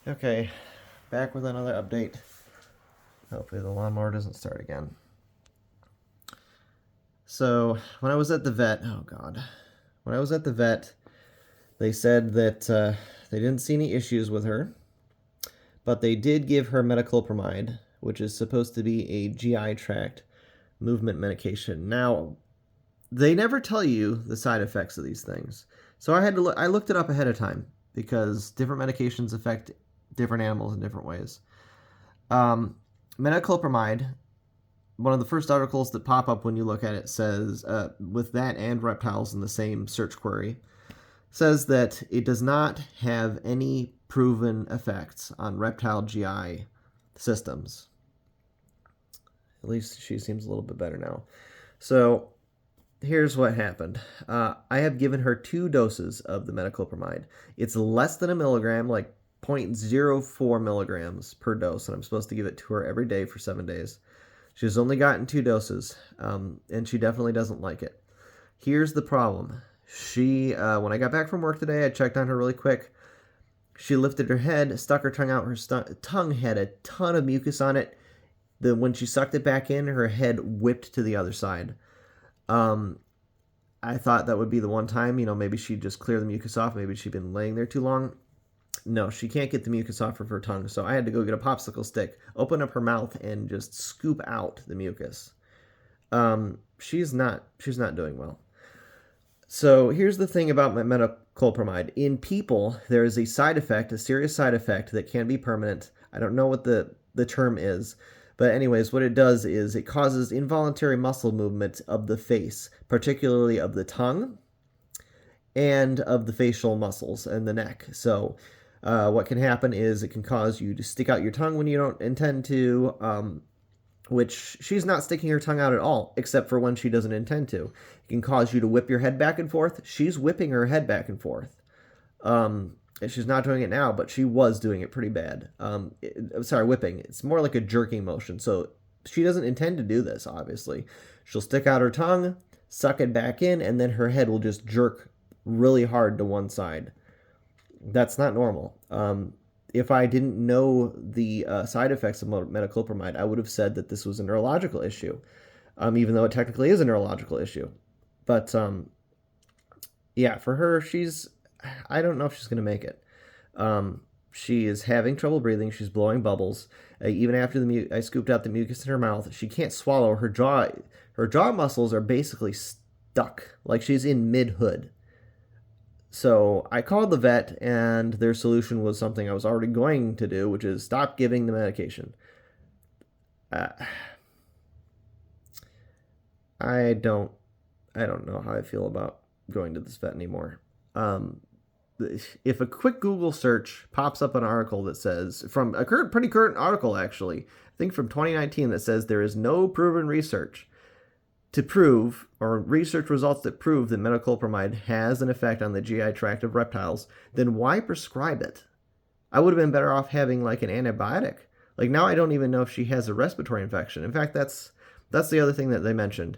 Okay, back with another update. Hopefully the lawnmower doesn't start again. So, when I was at the vet, oh god. When I was at the vet, they said that they didn't see any issues with her, but they did give her metoclopramide, which is supposed to be a GI tract movement medication. Now, they never tell you the side effects of these things. So I looked it up ahead of time because different medications affect different animals in different ways. Metoclopramide, one of the first articles that pop up when you look at it says, with that and reptiles in the same search query, says that it does not have any proven effects on reptile GI systems. At least she seems a little bit better now. So here's what happened. I have given her 2 doses of the metoclopramide. It's less than a milligram, like 0.04 milligrams per dose, and I'm supposed to give it to her every day for 7 days. She's only gotten 2 doses, and she definitely doesn't like it. Here's the problem. When I got back from work today, I checked on her really quick. She lifted her head, stuck her tongue out. Her tongue had a ton of mucus on it. When she sucked it back in, her head whipped to the other side. I thought that would be the one time, maybe she'd just clear the mucus off. Maybe she'd been laying there too long. No, she can't get the mucus off of her tongue. So I had to go get a popsicle stick, open up her mouth, and just scoop out the mucus. She's not doing well. So here's the thing about metoclopramide. In people, there is a side effect, a serious side effect that can be permanent. I don't know what the term is. But anyways, what it does is it causes involuntary muscle movement of the face, particularly of the tongue and of the facial muscles and the neck. So what can happen is it can cause you to stick out your tongue when you don't intend to, which she's not sticking her tongue out at all, except for when she doesn't intend to. It can cause you to whip your head back and forth. She's whipping her head back and forth. She's not doing it now, but she was doing it pretty bad. Whipping. It's more like a jerking motion. So she doesn't intend to do this, obviously. She'll stick out her tongue, suck it back in, and then her head will just jerk really hard to one side. That's not normal. If I didn't know the side effects of metoclopramide, I would have said that this was a neurological issue, even though it technically is a neurological issue. But yeah, for her, I don't know if she's going to make it. She is having trouble breathing. She's blowing bubbles. Even after I scooped out the mucus in her mouth, she can't swallow. Her jaw muscles are basically stuck, like she's in mid-hood. So I called the vet, and their solution was something I was already going to do, which is stop giving the medication. I don't know how I feel about going to this vet anymore. If a quick Google search pops up an article that says, from a pretty current article actually, I think from 2019, that says there is no proven research to prove, or research results that prove that metoclopramide has an effect on the GI tract of reptiles, then why prescribe it? I would have been better off having like an antibiotic. Like now I don't even know if she has a respiratory infection. In fact, that's the other thing that they mentioned.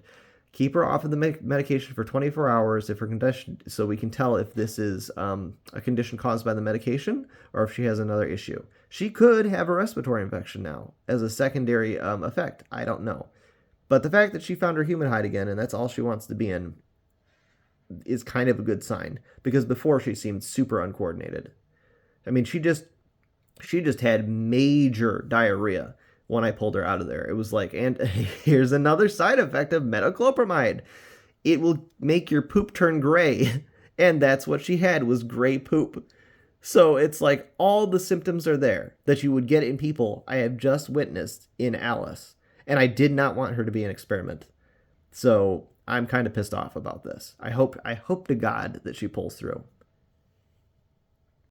Keep her off of the medication for 24 hours if her condition, so we can tell if this is a condition caused by the medication or if she has another issue. She could have a respiratory infection now as a secondary effect. I don't know. But the fact that she found her human hide again and that's all she wants to be in is kind of a good sign, because before she seemed super uncoordinated. I mean, she just had major diarrhea when I pulled her out of there. It was like, and here's another side effect of metoclopramide. It will make your poop turn gray. And that's what she had, was gray poop. So it's like all the symptoms are there that you would get in people I have just witnessed in Alys. And I did not want her to be an experiment. So I'm kind of pissed off about this. I hope to God that she pulls through.